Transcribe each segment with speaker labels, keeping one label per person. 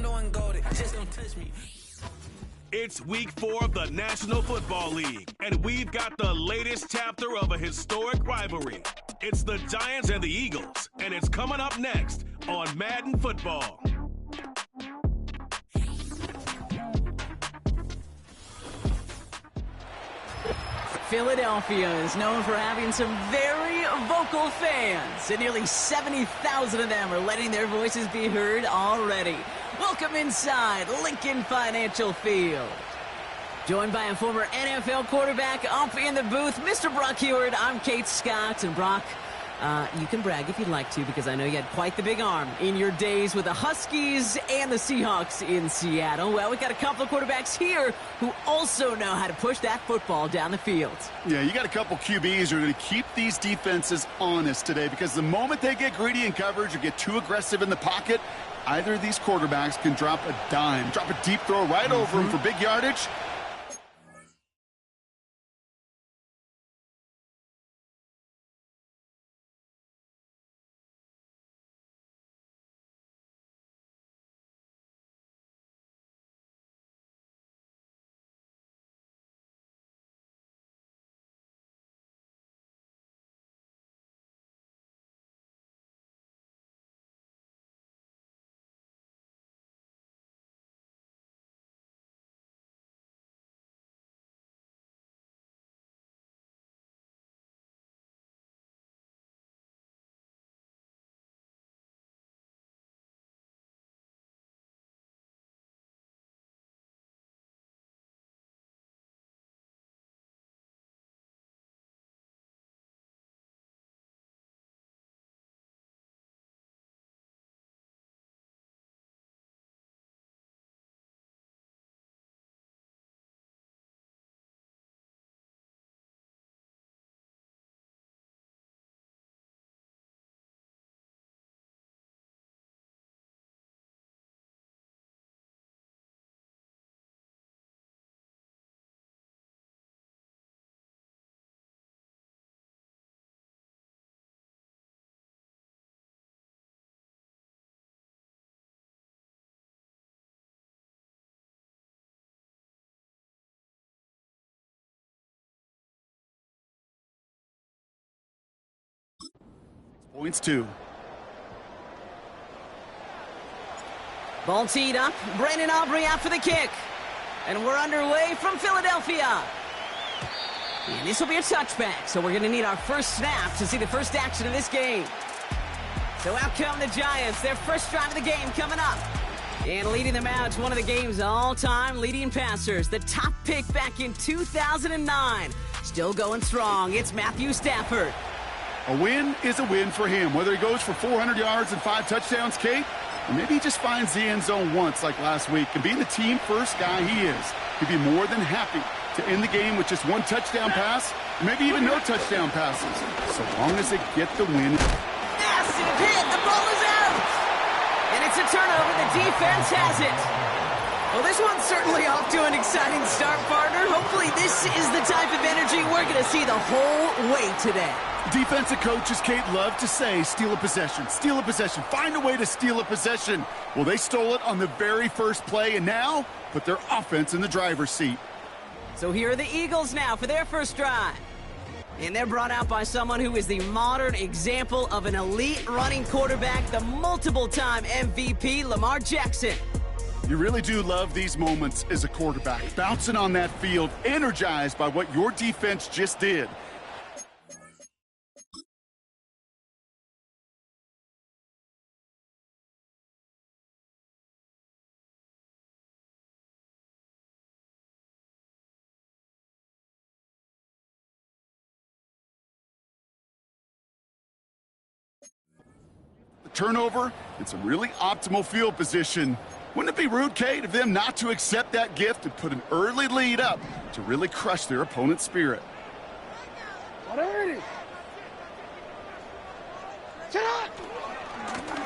Speaker 1: Rondo and Goldie. Just don't touch me.
Speaker 2: It's week 4 of the National Football League, and we've got the latest chapter of a historic rivalry. It's the Giants and the Eagles, and it's coming up next on Madden Football.
Speaker 3: Philadelphia is known for having some very vocal fans, and nearly 70,000 of them are letting their voices be heard already. Welcome inside Lincoln Financial Field. Joined by a former NFL quarterback up in the booth, Mr. Brock Heward. I'm Kate Scott, and Brock, you can brag if you'd like to, because I know you had quite the big arm in your days with the Huskies and the Seahawks in Seattle. Well, we've got a couple of quarterbacks here who also know how to push that football down the field.
Speaker 4: Yeah, you got a couple QBs who are going to keep these defenses honest today, because the moment they get greedy in coverage or get too aggressive in the pocket, either of these quarterbacks can drop a dime, drop a deep throw right over them for big yardage. Points 2.
Speaker 3: Ball teed up. Brandon Aubrey out for the kick. And we're underway from Philadelphia. And this will be a touchback, so we're going to need our first snap to see the first action of this game. So out come the Giants, their first drive of the game coming up. And leading them out to one of the game's all-time leading passers, the top pick back in 2009. Still going strong, it's Matthew Stafford.
Speaker 4: A win is a win for him, whether he goes for 400 yards and 5 touchdowns, Kate, or maybe he just finds the end zone once like last week. And being the team first guy he is, he'd be more than happy to end the game with just 1 touchdown pass, maybe even no touchdown passes, so long as they get the win.
Speaker 3: Massive hit, the ball is out! And it's a turnover, the defense has it. Well, this one's certainly off to an exciting start, partner. Hopefully this is the type of energy we're going to see the whole way today.
Speaker 4: Defensive coaches, Kate, love to say, steal a possession, find a way to steal a possession. Well, they stole it on the very first play, and now put their offense in the driver's seat.
Speaker 3: So here are the Eagles now for their first drive. And they're brought out by someone who is the modern example of an elite running quarterback, the multiple-time MVP, Lamar Jackson.
Speaker 4: You really do love these moments as a quarterback, bouncing on that field, energized by what your defense just did. Turnover and some really optimal field position. Wouldn't it be rude, Kate, of them not to accept that gift and put an early lead up to really crush their opponent's spirit?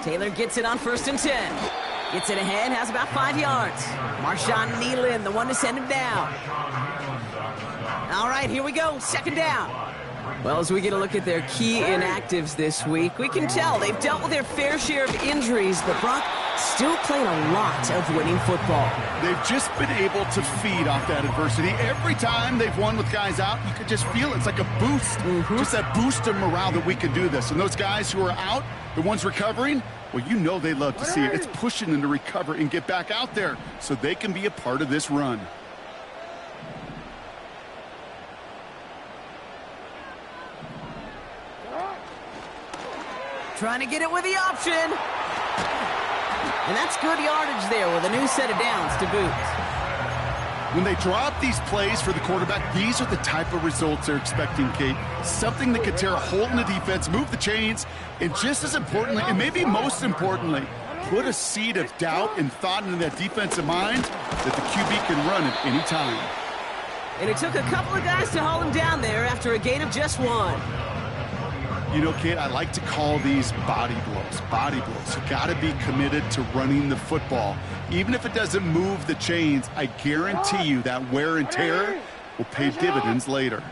Speaker 3: Taylor gets it on 1st and 10. Gets it ahead, has about 5 yards. Marshawn Nealon, the one to send him down. All right, here we go, 2nd down. Well, as we get a look at their key inactives this week, we can tell they've dealt with their fair share of injuries, but Brock, still playing a lot of winning football.
Speaker 4: They've just been able to feed off that adversity. Every time they've won with guys out, you could just feel it. It's like a boost. Just that boost of morale that we can do this. And those guys who are out, the ones recovering, well, you know they love to see it. It's pushing them to recover and get back out there so they can be a part of this run.
Speaker 3: Trying to get it with the option. And that's good yardage there with a new set of downs to boot.
Speaker 4: When they draw up these plays for the quarterback, these are the type of results they're expecting, Kate. Something that could tear a hole in the defense, move the chains, and just as importantly, and maybe most importantly, put a seed of doubt and thought into that defensive mind that the QB can run at any time.
Speaker 3: And it took a couple of guys to haul him down there after a gain of just one.
Speaker 4: You know, Kate, I like to call these body blows. Body blows. You got to be committed to running the football. Even if it doesn't move the chains, I guarantee you that wear and tear will pay dividends later.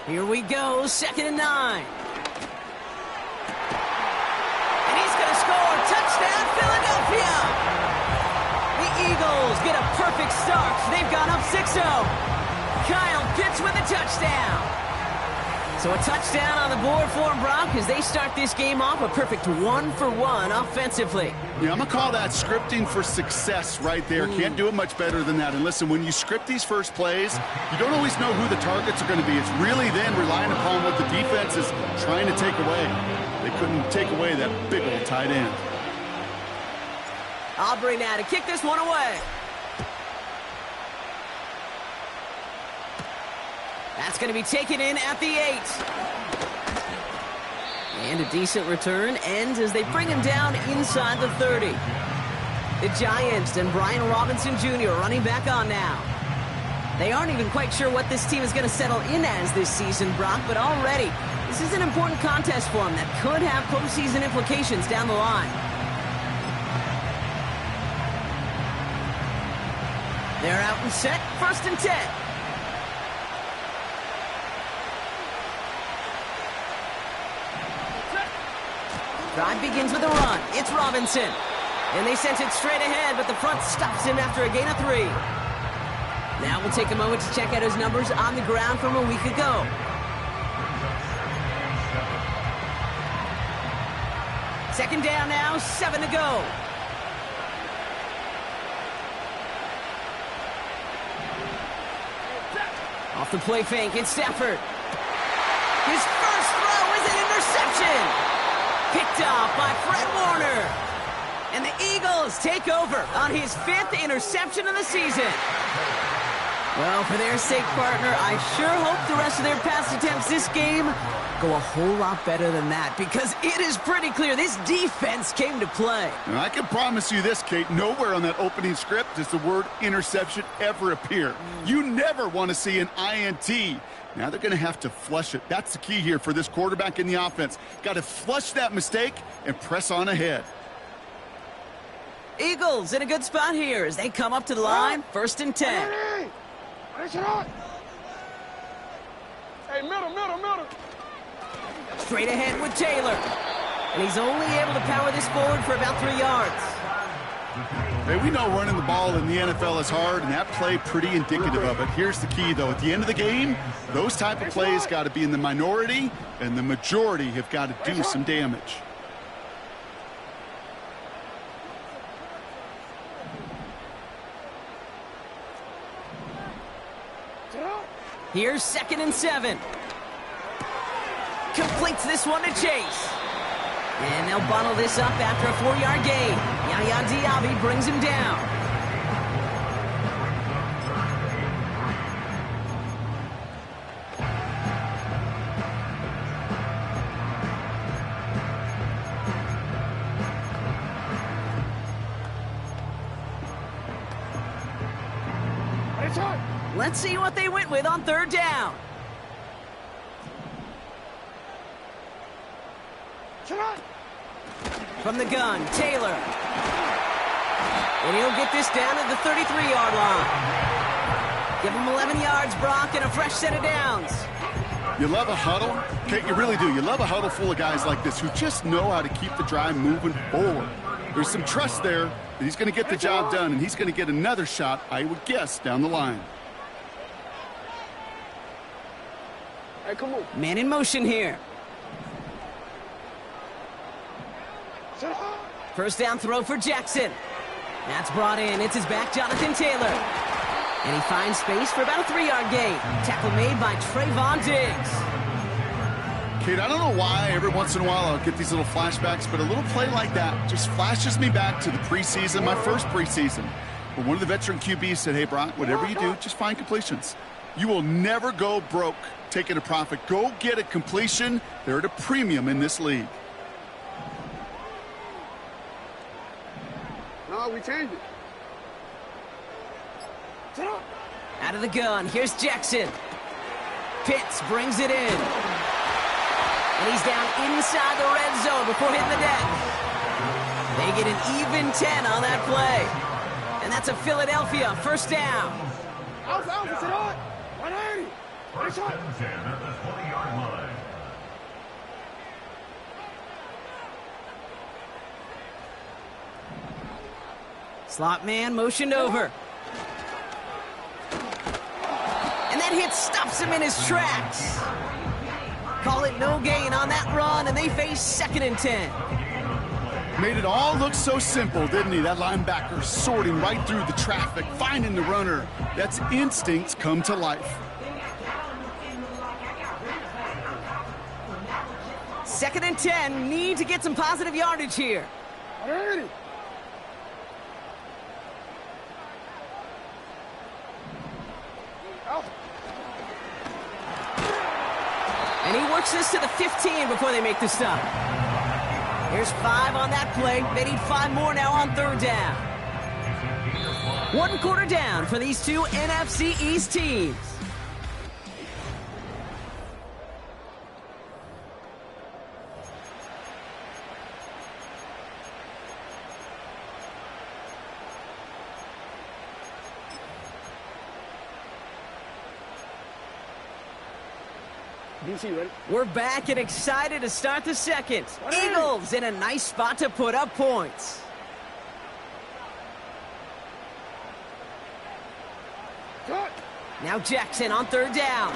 Speaker 3: Here we go, 2nd and 9. And he's going to score. Touchdown, Philadelphia! The Eagles get a perfect start. They've gone up 6-0. Kyle Pitts with a touchdown. So a touchdown on the board for them, Brock, as they start this game off a perfect 1-for-1 offensively.
Speaker 4: Yeah, I'm going to call that scripting for success right there. Can't do it much better than that. And listen, when you script these first plays, you don't always know who the targets are going to be. It's really then relying upon what the defense is trying to take away. They couldn't take away that big old tight end.
Speaker 3: Aubrey now to kick this one away. That's going to be taken in at the 8. And a decent return ends as they bring him down inside the 30. The Giants and Brian Robinson Jr. running back on now. They aren't even quite sure what this team is going to settle in as this season, Brock, but already this is an important contest for them that could have postseason implications down the line. They're out and set, 1st and 10. Drive begins with a run. It's Robinson. And they sent it straight ahead, but the front stops him after a gain of 3. Now we'll take a moment to check out his numbers on the ground from a week ago. Second down now, 7 to go. Off the play fake, it's Stafford. His first throw is an interception. Picked off by Fred Warner. And the Eagles take over on his 5th interception of the season. Well, for their sake, partner, I sure hope the rest of their pass attempts this game go a whole lot better than that, because it is pretty clear this defense came to play.
Speaker 4: And I can promise you this, Kate, nowhere on that opening script does the word interception ever appear. You never want to see an INT. Now they're going to have to flush it. That's the key here for this quarterback in the offense. Got to flush that mistake and press on ahead.
Speaker 3: Eagles in a good spot here as they come up to the line. 1st and 10.
Speaker 5: Hey, middle.
Speaker 3: Straight ahead with Taylor. And he's only able to power this forward for about 3 yards.
Speaker 4: Hey, we know running the ball in the NFL is hard, and that play pretty indicative of it. Here's the key, though. At the end of the game, those type of plays got to be in the minority, and the majority have got to do some damage.
Speaker 3: Here's 2nd and 7. Completes this one to Chase. And they'll bundle this up after a 4-yard gain. Yaya Diaby brings him down. Let's see what they went with on 3rd down. From the gun, Taylor. And he'll get this down at the 33-yard line. Give him 11 yards, Brock, and a fresh set of downs.
Speaker 4: You love a huddle? Okay, you really do. You love a huddle full of guys like this who just know how to keep the drive moving forward. There's some trust there that he's going to get the job done, and he's going to get another shot, I would guess, down the line.
Speaker 5: Hey, come on.
Speaker 3: Man in motion here. First down throw for Jackson. That's brought in. It's his back, Jonathan Taylor. And he finds space for about a 3-yard gain. Tackle made by Trayvon Diggs.
Speaker 4: Kate, I don't know why every once in a while I'll get these little flashbacks, but a little play like that just flashes me back to the preseason, my first preseason. But one of the veteran QBs said, hey, Brock, whatever you do, just find completions. You will never go broke taking a profit. Go get a completion. They're at a premium in this league.
Speaker 5: No, we changed it.
Speaker 3: Out of the gun, here's Jackson. Pitts brings it in. And he's down inside the red zone before hitting the deck. They get an even 10 on that play. And that's a Philadelphia first down.
Speaker 5: Out, it's it on. 180. Nice shot.
Speaker 6: At the 20-yard line.
Speaker 3: Slot man motioned over. And that hit stops him in his tracks. Call it no gain on that run, and they face 2nd and 10.
Speaker 4: Made it all look so simple, didn't he? That linebacker sorting right through the traffic, finding the runner. That's instincts come to life.
Speaker 3: 2nd and 10, need to get some positive yardage here.
Speaker 5: 180.
Speaker 3: And he works this to the 15 before they make the stop. Here's 5 on that play. They need 5 more now on 3rd down. 1 quarter down for these two NFC East teams.
Speaker 5: DC, ready?
Speaker 3: We're back and excited to start the second. Eagles in a nice spot to put up points.
Speaker 5: Cut.
Speaker 3: Now Jackson on 3rd down.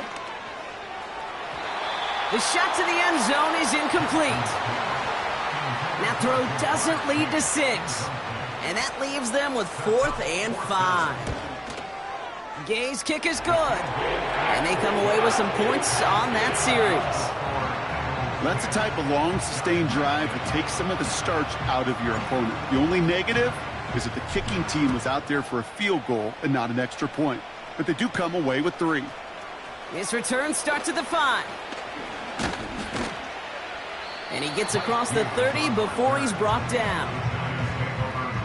Speaker 3: The shot to the end zone is incomplete. That throw doesn't lead to 6. And that leaves them with 4th and 5. Gay's kick is good. And they come away with some points on that series.
Speaker 4: That's the type of long, sustained drive that takes some of the starch out of your opponent. The only negative is that the kicking team was out there for a field goal and not an extra point. But they do come away with 3.
Speaker 3: His return starts at the 5. And he gets across the 30 before he's brought down.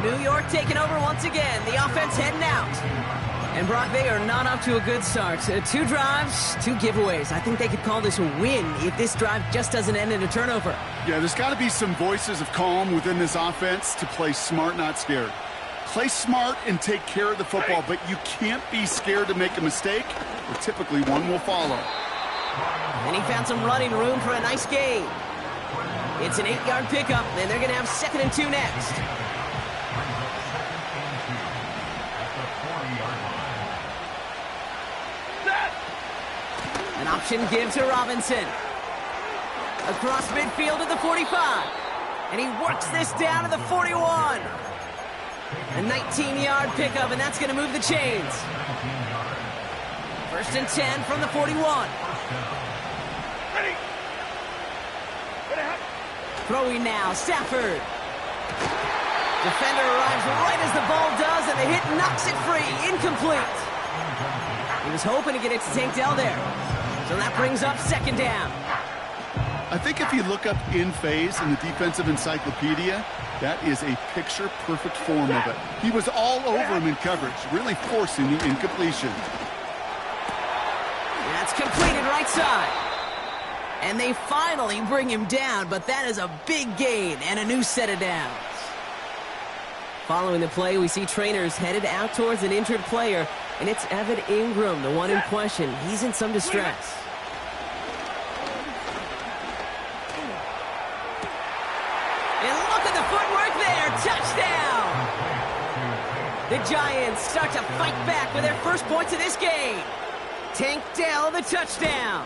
Speaker 3: New York taking over once again. The offense heading out. And Brock, they are not off to a good start. 2 drives, 2 giveaways. I think they could call this a win if this drive just doesn't end in a turnover.
Speaker 4: Yeah, there's got to be some voices of calm within this offense to play smart, not scared. Play smart and take care of the football, but you can't be scared to make a mistake, or typically one will follow.
Speaker 3: And he found some running room for a nice gain. It's an 8-yard pickup, and they're going to have 2nd and 2 next. An option give to Robinson. Across midfield to the 45. And he works this down to the 41. A 19-yard pickup, and that's going to move the chains. 1st and 10 from the 41.
Speaker 5: Ready.
Speaker 3: Throwing now, Stafford. Defender arrives right as the ball does, and the hit knocks it free. Incomplete. He was hoping to get it to Tank Dell there. So that brings up 2nd down.
Speaker 4: I think if you look up in phase in the defensive encyclopedia, that is a picture-perfect form of it. He was all over him in coverage, really forcing the incompletion.
Speaker 3: That's completed right side. And they finally bring him down, but that is a big gain and a new set of downs. Following the play, we see trainers headed out towards an injured player, and it's Evan Ingram, the one in question. He's in some distress. Look at the footwork there. Touchdown. The Giants start to fight back with their first points of this game. Tank Dell the touchdown.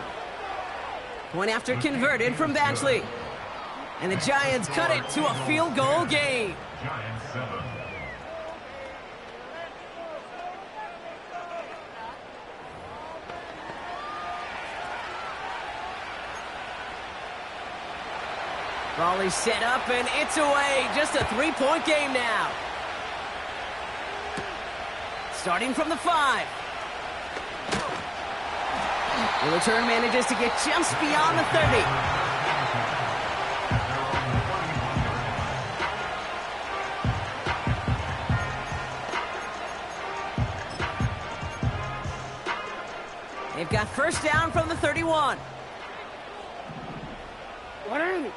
Speaker 3: Point after converted from Badgley. And the Giants cut it to a field goal game.
Speaker 6: Giants 7.
Speaker 3: Volley set up and it's away. Just a 3-point game now. Starting from the 5. The return manages to get just beyond the 30. They've got first down from the 31.
Speaker 5: 180.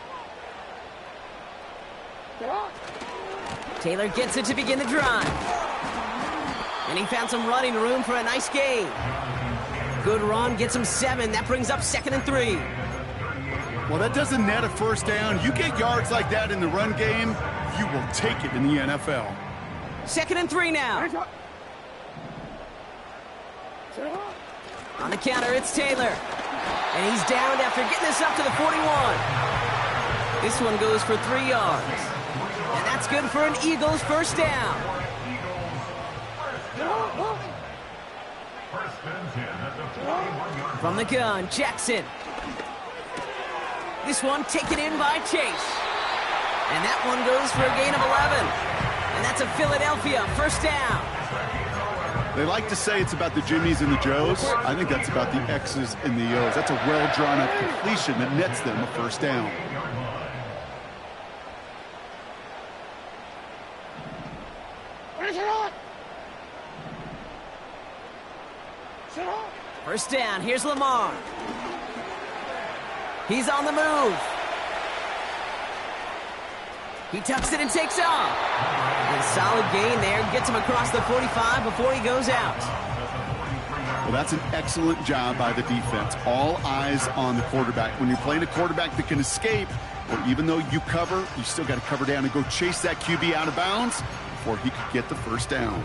Speaker 5: Get off.
Speaker 3: Taylor gets it to begin the drive. And he found some running room for a nice gain. Good run, gets him 7. That brings up 2nd and 3.
Speaker 4: Well, that doesn't net a first down. You get yards like that in the run game, you will take it in the NFL.
Speaker 3: 2nd and 3 now.
Speaker 5: Hands up. Set up.
Speaker 3: On the counter, it's Taylor. And he's downed after getting this up to the 41. This one goes for 3 yards. And that's good for an Eagles first down.
Speaker 6: First and 10 at the 41-yard
Speaker 3: From the gun, Jackson. This one taken in by Chase. And that one goes for a gain of 11. And that's a Philadelphia first down.
Speaker 4: They like to say it's about the Jimmies and the Joes. I think that's about the X's and the O's. That's a well-drawn-up completion that nets them a first down.
Speaker 3: First down, here's Lamar. He's on the move. He tucks it and takes off. And solid gain there, gets him across the 45 before he goes out.
Speaker 4: Well, that's an excellent job by the defense. All eyes on the quarterback. When you're playing a quarterback that can escape, or even though you cover, you still got to cover down and go chase that QB out of bounds before he could get the first down.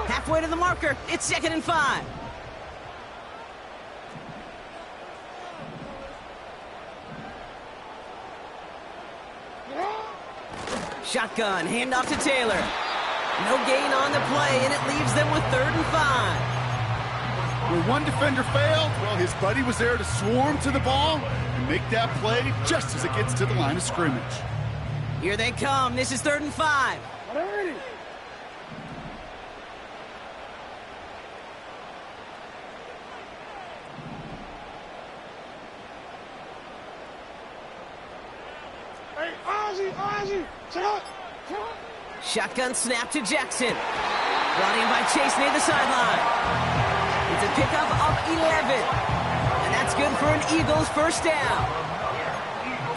Speaker 3: Halfway to the marker, it's 2nd and 5. Shotgun, handoff to Taylor. No gain on the play, and it leaves them with 3rd and 5.
Speaker 4: Where one defender failed, well, his buddy was there to swarm to the ball and make that play just as it gets to the line of scrimmage.
Speaker 3: Here they come. This is 3rd and 5.
Speaker 5: 180. Hey, Ozzy, set up.
Speaker 3: Shotgun snap to Jackson. Brought in by Chase near the sideline. It's a pickup of 11. And that's good for an Eagles first down.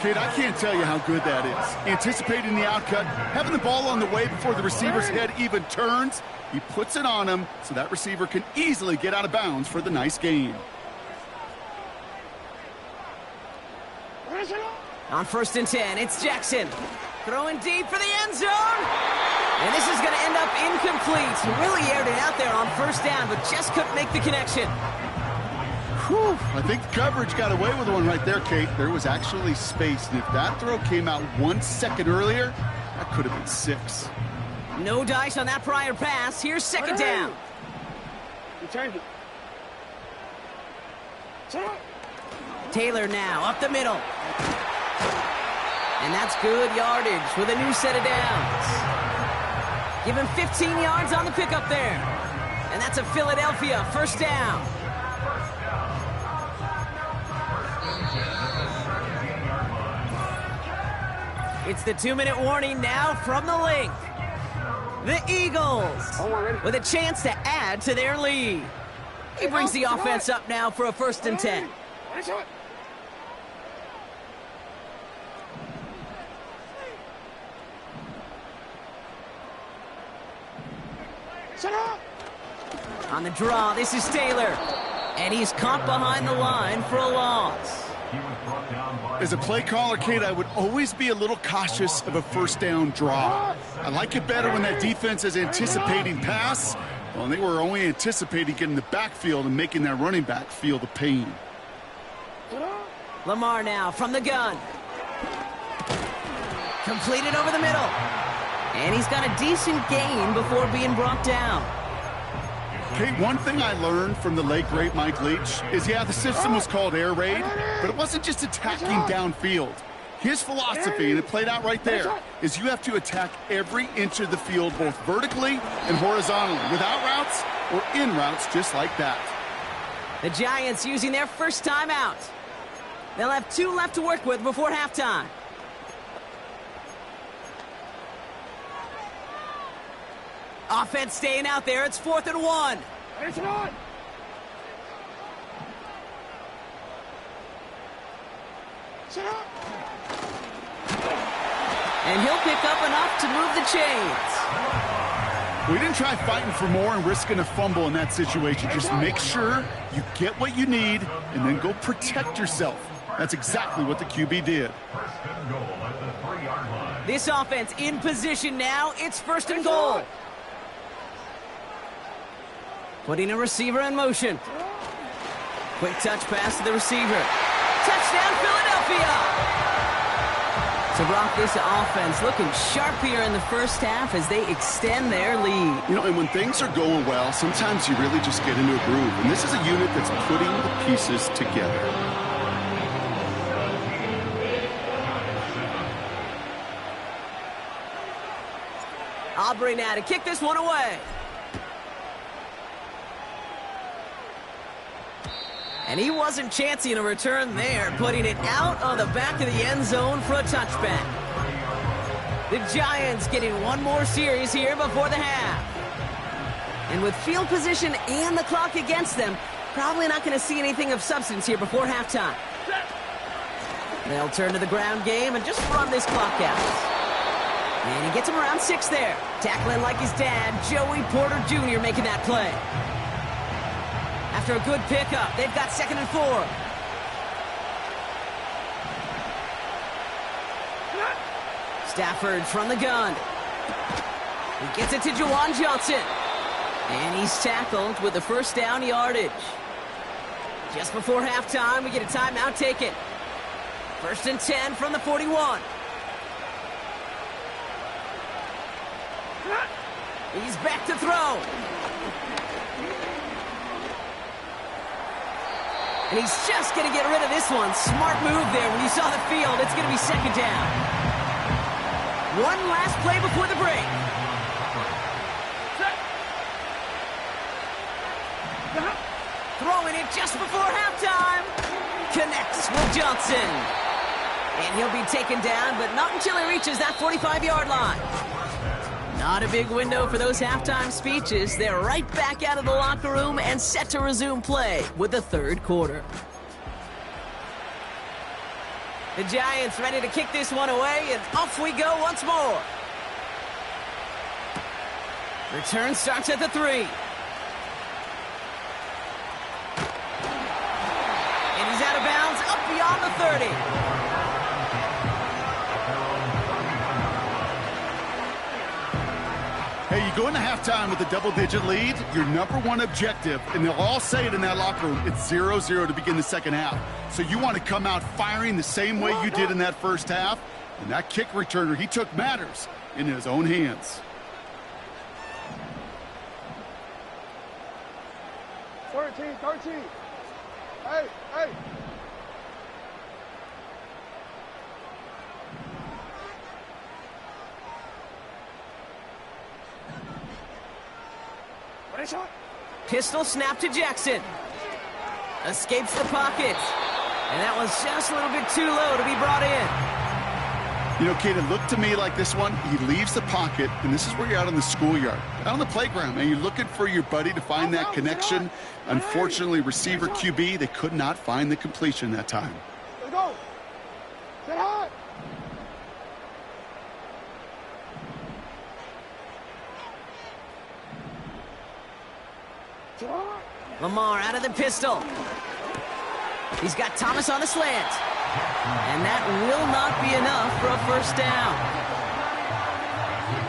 Speaker 4: Kid, I can't tell you how good that is. Anticipating the outcut, having the ball on the way before the receiver's head even turns, he puts it on him so that receiver can easily get out of bounds for the nice gain.
Speaker 3: On 1st and 10, it's Jackson. Throwing deep for the end zone. And this is going to end up incomplete. He really aired it out there on first down, but just couldn't make the connection.
Speaker 4: Whew, I think the coverage got away with one right there, Kate. There was actually space, and if that throw came out 1 second earlier, that could have been 6.
Speaker 3: No dice on that prior pass. Here's 2nd down.
Speaker 5: You turned it. Set up.
Speaker 3: Taylor now, up the middle. And that's good yardage with a new set of downs. Give him 15 yards on the pickup there. And that's a Philadelphia first down. It's the 2-minute warning now from the link. The Eagles with a chance to add to their lead. He brings the offense up now for a 1st and 10.
Speaker 5: Set up.
Speaker 3: On the draw, this is Taylor. And he's caught behind the line for a loss.
Speaker 6: He was brought down by
Speaker 4: As a play caller, Kate, I would always be a little cautious of a first down draw. I like it better when that defense is anticipating pass. Well, they were only anticipating getting the backfield and making that running back feel the pain.
Speaker 3: Lamar now from the gun. Completed over the middle. And he's got a decent gain before being brought down.
Speaker 4: Kate, one thing I learned from the late, great Mike Leach is, yeah, the system was called air raid, but it wasn't just attacking downfield. His philosophy, and it played out right there, is you have to attack every inch of the field, both vertically and horizontally, without routes or in routes just like that.
Speaker 3: The Giants using their first timeout. They'll have 2 left to work with before halftime. Offense staying out there. It's 4th and 1. And he'll pick up enough to move the chains.
Speaker 4: We didn't try fighting for more and risking a fumble in that situation. Just make sure you get what you need and then go protect yourself. That's exactly what the QB did.
Speaker 6: first and goal at the 3-yard line.
Speaker 3: This offense in position now. It's 1st and goal. Putting a receiver in motion. Quick touch pass to the receiver. Touchdown, Philadelphia! So, Brock, this offense looking sharp here in the first half as they extend their lead.
Speaker 4: You know, and when things are going well, sometimes you really just get into a groove. And this is a unit that's putting the pieces together.
Speaker 3: Aubrey now to kick this one away. And he wasn't chancing a return there, putting it out on the back of the end zone for a touchback. The Giants getting one more series here before the half. And with field position and the clock against them, probably not going to see anything of substance here before halftime. They'll turn to the ground game and just run this clock out. And he gets him around 6 there. Tackling like his dad, Joey Porter Jr. making that play. After a good pickup, they've got 2nd and 4. Stafford from the gun. He gets it to Juwan Johnson. And he's tackled with the first down yardage. Just before halftime, we get a timeout taken. 1st and 10 from the 41. He's back to throw. And he's just going to get rid of this one. Smart move there. When you saw the field, it's going to be 2nd down. One last play before the break. Throwing it just before halftime. Connects with Johnson. And he'll be taken down, but not until he reaches that 45-yard line. Not a big window for those halftime speeches. They're right back out of the locker room and set to resume play with the 3rd quarter. The Giants ready to kick this one away, and off we go once more. Return starts at the 3. And he's out of bounds up beyond the 30.
Speaker 4: Hey, you go into halftime with a double-digit lead, your number one objective, and they'll all say it in that locker room, it's 0-0 to begin the second half. So you want to come out firing the same way you did in that first half, and that kick returner he took matters in his own hands.
Speaker 5: 13. Hey.
Speaker 3: Pistol snap to Jackson. Escapes the pocket. And that was just a little bit too low to be brought in.
Speaker 4: You know, Kate, it looked to me like this one, he leaves the pocket, and this is where you're out on the schoolyard, out on the playground, and you're looking for your buddy to find that connection. Unfortunately, receiver QB, they could not find the completion that time.
Speaker 5: Let's go. Set high.
Speaker 3: Lamar out of the pistol. He's got Thomas on the slant. And that will not be enough for a first down.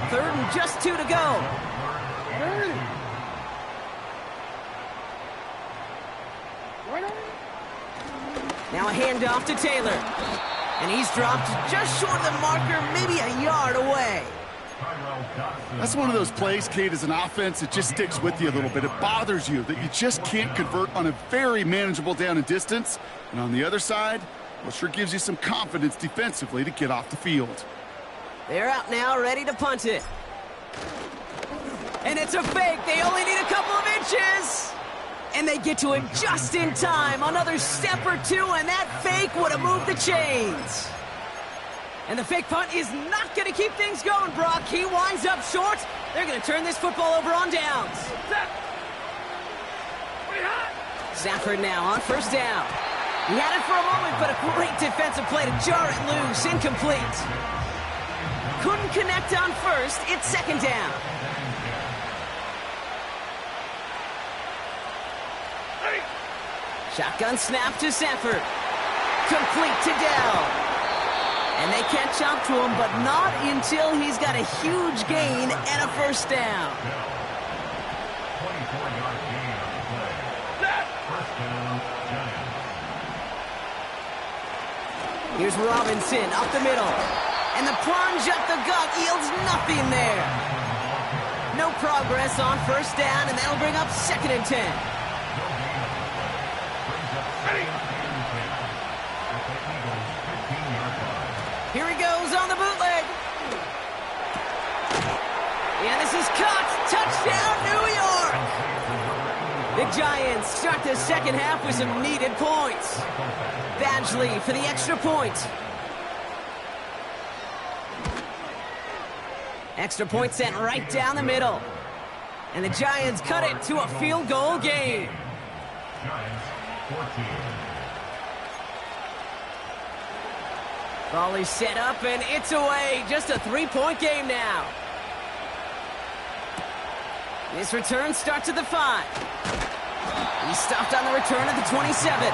Speaker 3: 3rd and just 2 to go. Now a handoff to Taylor. And he's dropped just short of the marker, maybe a yard away.
Speaker 4: That's one of those plays, Kate, as an offense, it just sticks with you a little bit. It bothers you that you just can't convert on a very manageable down and distance. And on the other side, well, sure gives you some confidence defensively to get off the field.
Speaker 3: They're out now, ready to punt it. And it's a fake. They only need a couple of inches. And they get to him just in time. Another step or two, and that fake would have moved the chains. And the fake punt is not going to keep things going, Brock. He winds up short. They're going to turn this football over on downs. Stafford now on first down. He had it for a moment, but a great defensive play to jar it loose. Incomplete. Couldn't connect on first. It's 2nd down. Shotgun snap to Stafford. Complete to Dell. And they catch up to him, but not until he's got a huge gain and a first down.
Speaker 6: 24-yard gain on the play. First down, Giants.
Speaker 3: Here's Robinson up the middle. And the plunge up the gut yields nothing there. No progress on first down, and that'll bring up 2nd and 10. Here he goes on the bootleg. And this is caught. Touchdown, New York. The Giants start the second half with some needed points. Badgley for the extra point. Extra point sent right down the middle. And the Giants cut it to a field goal game.
Speaker 6: Giants, 14.
Speaker 3: Volley set up, and it's away. Just a 3-point game now. This return starts at the 5. He stopped on the return at the 27.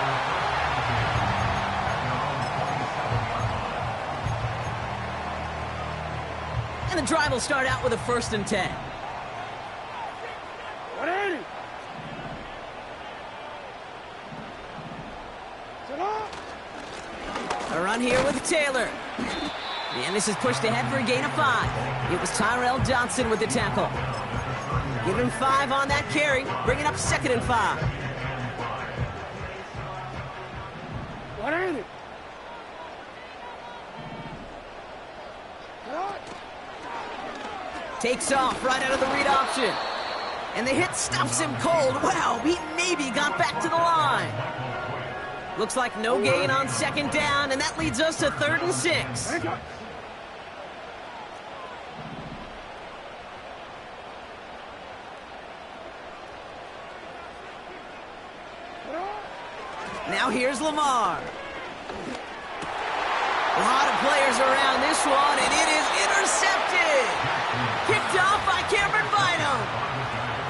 Speaker 3: And the drive will start out with a 1st and 10.
Speaker 5: 180.
Speaker 3: A run here with Taylor. And this is pushed ahead for a gain of 5. It was Tyrell Johnson with the tackle. Give him 5 on that carry. Bring it up 2nd and 5.
Speaker 5: 180.
Speaker 3: Takes off right out of the read option. And the hit stops him cold. Wow, he maybe got back to the line. Looks like no gain on 2nd down, and that leads us to 3rd and 6. Now here's Lamar. A lot of players around this one, and it is intercepted. Kicked off by Cameron Bynum.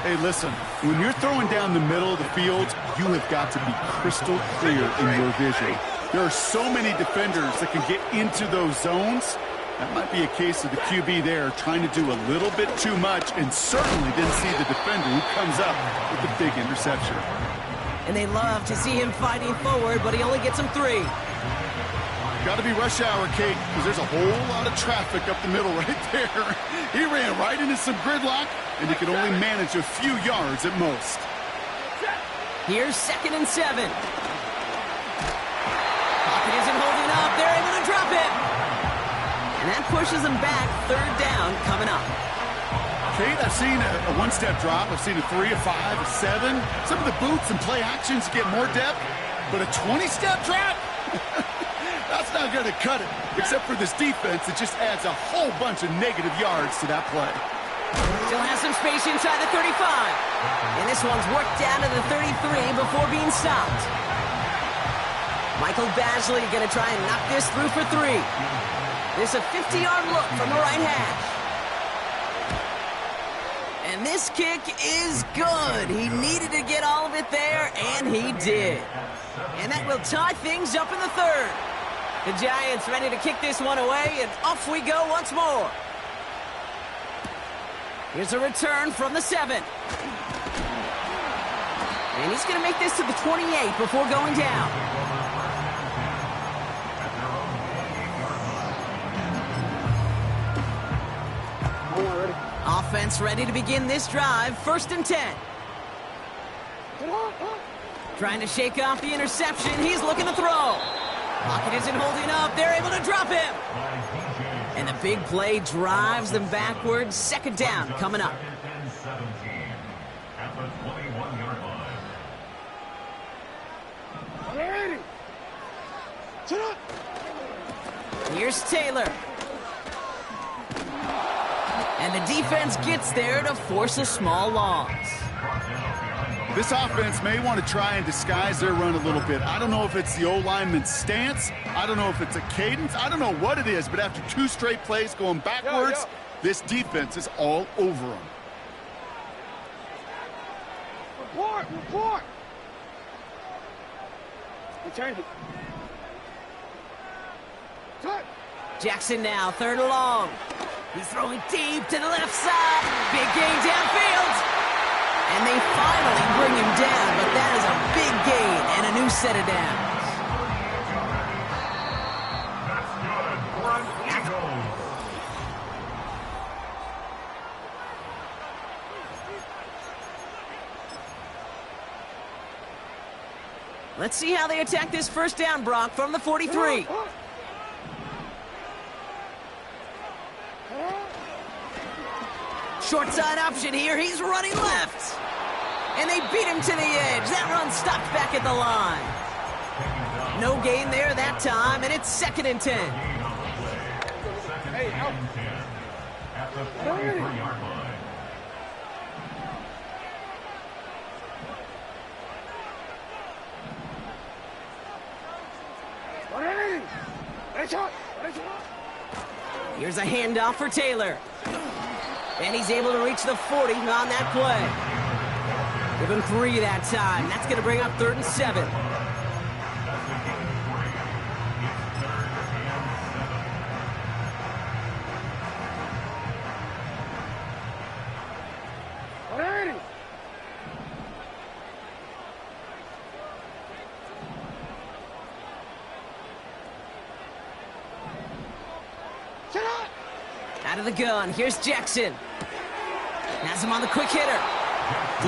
Speaker 4: Hey, listen, when you're throwing down the middle of the field, you have got to be crystal clear in your vision. There are so many defenders that can get into those zones. That might be a case of the QB there trying to do a little bit too much and certainly didn't see the defender who comes up with the big interception.
Speaker 3: And they love to see him fighting forward, but he only gets them 3.
Speaker 4: Got to be rush hour, Kate, because there's a whole lot of traffic up the middle right there. He ran right into some gridlock, and he could only manage a few yards at most.
Speaker 3: Here's 2nd and 7. Pocket isn't holding up. They're able to drop it. And that pushes them back. 3rd down coming up.
Speaker 4: Kate, I've seen a one-step drop. I've seen a 3, a 5, a 7. Some of the boots and play actions get more depth, but a 20-step drop? That's not going to cut it. Except for this defense, it just adds a whole bunch of negative yards to that play.
Speaker 3: Still has some space inside the 35. And this one's worked down to the 33 before being stopped. Michael Badgley going to try and knock this through for 3. There's a 50-yard look from the right hash. And And this kick is good. He needed to get all of it there, and he did. And that will tie things up in the third. The Giants ready to kick this one away, and off we go once more. Here's a return from the 7. And he's going to make this to the 28 before going down. Offense ready to begin this drive. 1st and 10. Trying to shake off the interception. He's looking to throw. Pocket isn't holding up. They're able to drop him. And the big play drives them backwards. 2nd down coming up.
Speaker 6: At the 21-yard line.
Speaker 3: Here's Taylor. And the defense gets there to force a small loss.
Speaker 4: This offense may want to try and disguise their run a little bit. I don't know if it's the O-lineman's stance. I don't know if it's a cadence. I don't know what it is, but after 2 straight plays going backwards, this defense is all over them.
Speaker 5: Report! Return it. Touch.
Speaker 3: Jackson now, 3rd and long. He's throwing deep to the left side. Big gain downfield. And they finally bring him down, but that is a big gain and a new set of downs.
Speaker 6: That's good. Run, Eagles.
Speaker 3: Let's see how they attack this 1st down, Brock, from the 43. Short side option here. He's running left. And they beat him to the edge. That run stopped back at the line. No gain there that time, and it's 2nd and 10.
Speaker 6: Hey, out. At the 43-yard line.
Speaker 3: Here's a handoff for Taylor. And he's able to reach the 40 on that play. Give him 3 that time. That's going to bring up 3rd and 7. Out of the gun. Here's Jackson. Has him on the quick hitter.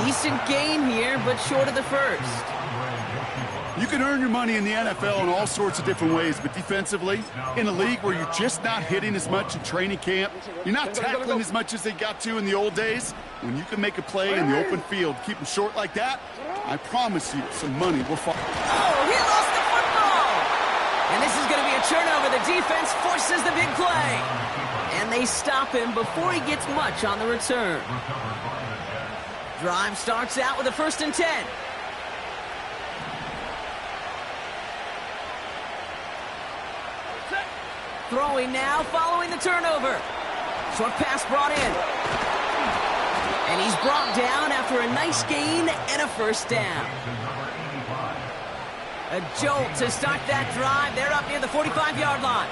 Speaker 3: Decent gain here, but short of the 1st.
Speaker 4: You can earn your money in the NFL in all sorts of different ways, but defensively, in a league where you're just not hitting as much in training camp, you're not tackling as much as they got to in the old days, when you can make a play in the open field, keep them short like that, I promise you some money will fall.
Speaker 3: Oh, he lost the football! And this is going to be a turnover. The defense forces the big play. And they stop him before he gets much on the return. Drive starts out with a 1st and 10. Throwing now, following the turnover. Short pass brought in. And he's brought down after a nice gain and a 1st down. A jolt to start that drive. They're up near the 45-yard line.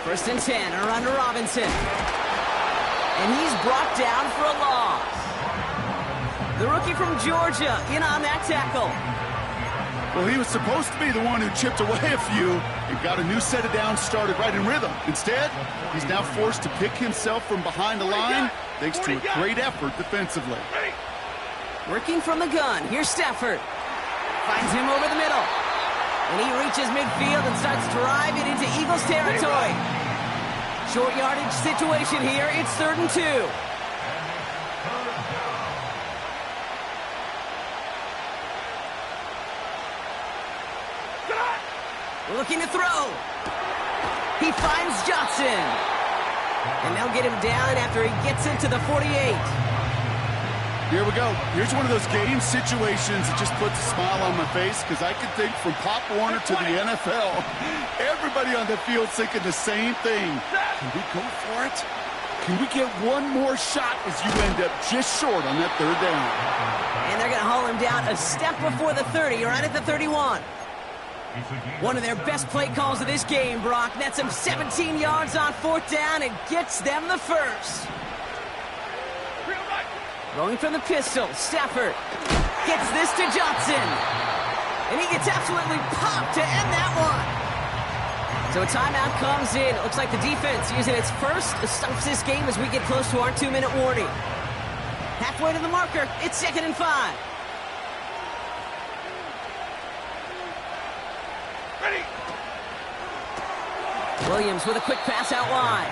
Speaker 3: 1st and 10, around to Robinson. And he's brought down for a loss. The rookie from Georgia in on that tackle.
Speaker 4: Well, he was supposed to be the one who chipped away a few and got a new set of downs started right in rhythm. Instead, he's now forced to pick himself from behind the line thanks to a great effort defensively.
Speaker 3: Working from the gun, here's Stafford. Finds him over the middle. And he reaches midfield and starts driving into Eagles territory. Short yardage situation here. It's 3rd and 2. Looking to throw. He finds Johnson. And they'll get him down after he gets into the 48.
Speaker 4: Here we go. Here's one of those game situations that just puts a smile on my face because I can think from Pop Warner to the NFL, everybody on the field thinking the same thing. Can we go for it? Can we get one more shot as you end up just short on that third down?
Speaker 3: And they're going to haul him down a step before the 30, right at the 31. One of their best play calls of this game, Brock. Nets him 17 yards on fourth down and gets them the first. Going from the pistol, Stafford gets this to Johnson. And he gets absolutely popped to end that one. So a timeout comes in. It looks like the defense using its first stops this game as we get close to our 2-minute warning. Halfway to the marker, it's 2nd and 5.
Speaker 5: Ready.
Speaker 3: Williams with a quick pass out wide.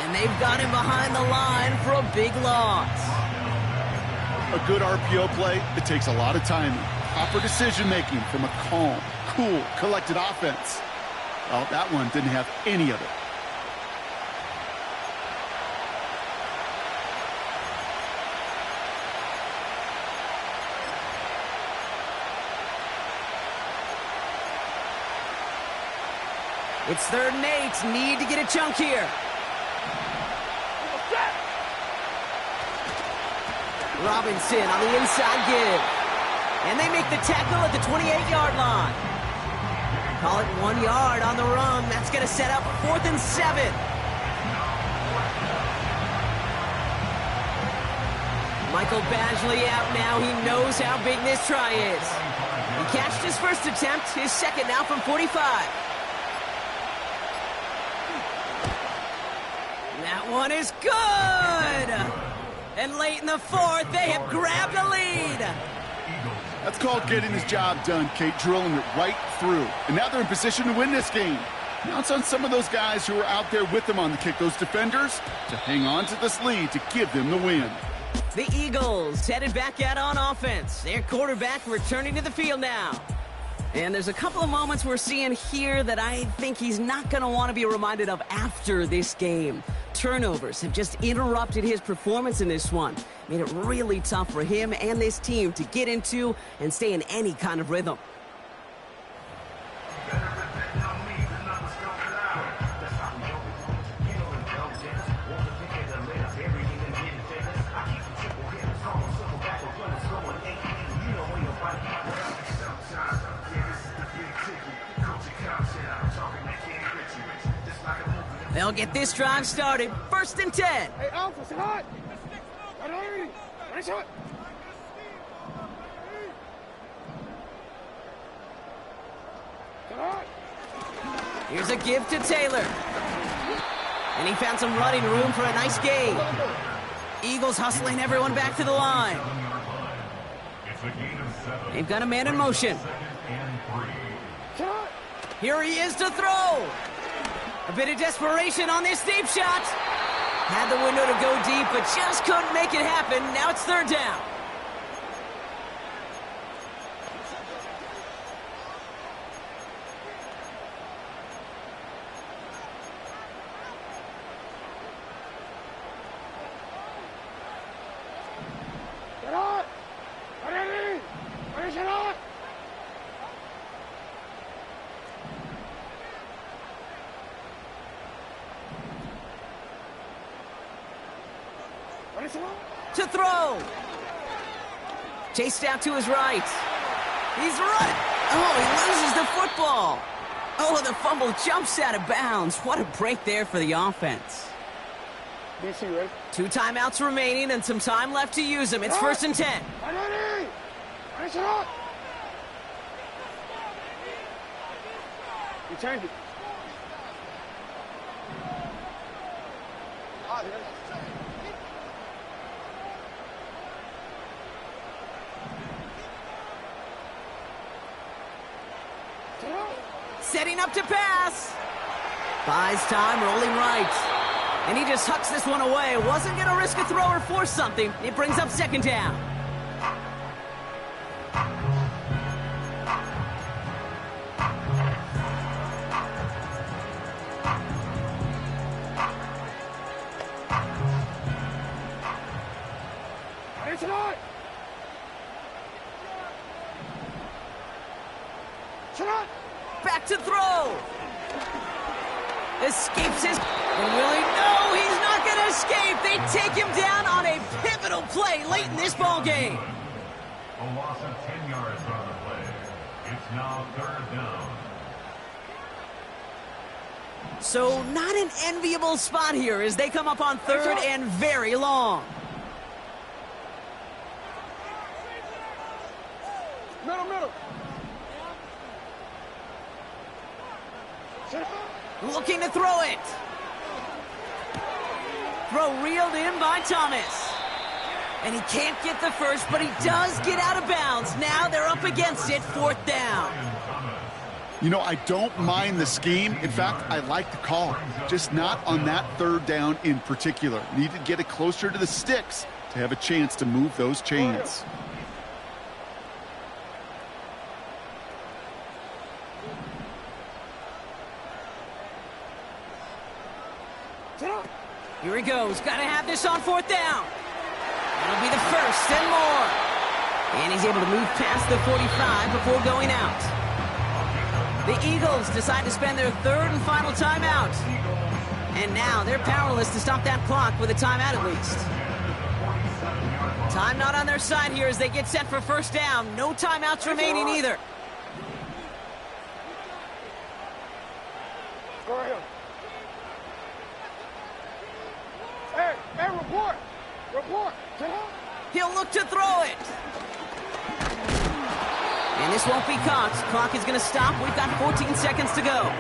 Speaker 3: And they've got him behind the line for a big loss.
Speaker 4: A good RPO play, it takes a lot of timing. Proper decision-making from a calm, cool, collected offense. Well, that one didn't have any of it.
Speaker 3: It's 3rd and 8. Need to get a chunk here. Robinson on the inside give. And they make the tackle at the 28-yard line. Call it 1 yard on the run. That's going to set up 4th and 7. Michael Badgley out now. He knows how big this try is. He catched his first attempt, his second now from 45. That one is good! And late in the 4th, they have grabbed a lead.
Speaker 4: That's called getting his job done, Kate, drilling it right through. And now they're in position to win this game. Now it's on some of those guys who are out there with them on the kick, those defenders, to hang on to this lead to give them the win.
Speaker 3: The Eagles headed back out on offense. Their quarterback returning to the field now. And there's a couple of moments we're seeing here that I think he's not going to want to be reminded of after this game. Turnovers have just interrupted his performance in this one. Made it really tough for him and this team to get into and stay in any kind of rhythm. They'll get this drive started. 1st and 10.
Speaker 5: Hey, Alpha, sit hot. Ready. Ready, shot. Sit hot.
Speaker 3: Here's a give to Taylor. And he found some running room for a nice gain. Eagles hustling everyone back to the line. They've got a man in motion. Here he is to throw. A bit of desperation on this deep shot. Had the window to go deep, but just couldn't make it happen. Now it's 3rd down.
Speaker 5: Get out. Ready. Ready, shut up.
Speaker 3: To throw. Chased out to his right. He's running. Oh, he loses the football. Oh, the fumble jumps out of bounds. What a break there for the offense.
Speaker 5: DC, ready?
Speaker 3: 2 timeouts remaining and some time left to use them. It's 1st and 10.
Speaker 5: Ready. Ready, shut up. You turned it.
Speaker 3: Setting up to pass. Buys time, rolling right. And he just hucks this one away. Wasn't going to risk a throw or force something. It brings up 2nd down.
Speaker 5: Ready, shut up. Shut up.
Speaker 3: Back to throw. Escapes his... And Willie, no, he's not going to escape. They take him down on a pivotal play late in this ball game.
Speaker 6: A loss of 10 yards on the play. It's now 3rd down.
Speaker 3: So not an enviable spot here as they come up on 3rd and very long.
Speaker 5: Middle.
Speaker 3: Looking to throw it. Throw reeled in by Thomas. And he can't get the first, but he does get out of bounds. Now they're up against it, 4th down.
Speaker 4: You know, I don't mind the scheme. In fact, I like the call. Just not on that 3rd down in particular. Need to get it closer to the sticks to have a chance to move those chains.
Speaker 3: Here he goes. Got to have this on 4th down. That'll be the first and more. And he's able to move past the 45 before going out. The Eagles decide to spend their 3rd and final timeout. And now they're powerless to stop that clock with a timeout at least. Time not on their side here as they get set for 1st down. No timeouts remaining either.
Speaker 5: Go ahead. Hey, report.
Speaker 3: He'll look to throw it. And this won't be caught. Clock is going to stop. We've got 14 seconds to go.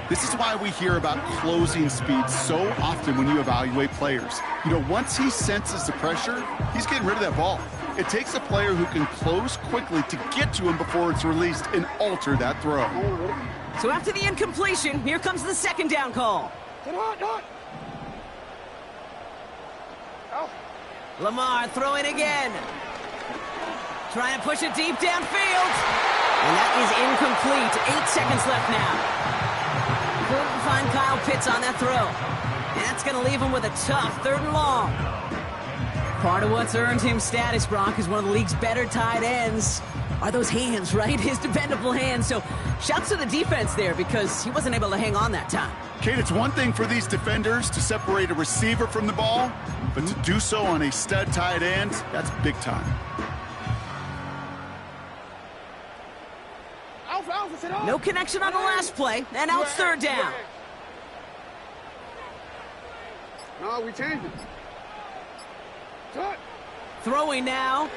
Speaker 4: This is why we hear about closing speed so often when you evaluate players. You know, once he senses the pressure, he's getting rid of that ball. It takes a player who can close quickly to get to him before it's released and alter that throw.
Speaker 3: So after the incompletion, here comes the 2nd down call. Lamar throwing again. Trying to push it deep downfield. And that is incomplete. 8 seconds left now. Couldn't find Kyle Pitts on that throw. And that's going to leave him with a tough 3rd and long. Part of what's earned him status, Brock, is one of the league's better tight ends. Are those hands, right? His dependable hands. So shouts to the defense there because he wasn't able to hang on that time.
Speaker 4: Kate, it's one thing for these defenders to separate a receiver from the ball, but to do so on a stud tight end, that's big time.
Speaker 3: No connection on the last play, and now it's 3rd down.
Speaker 5: No, we changed it. Cut.
Speaker 3: Throwing now.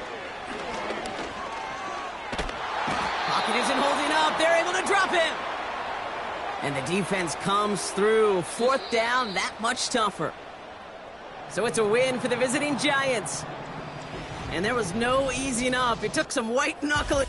Speaker 3: Pocket isn't holding up. They're able to drop him. And the defense comes through. 4th down, that much tougher. So it's a win for the visiting Giants. And there was no easing up. It took some white knuckling.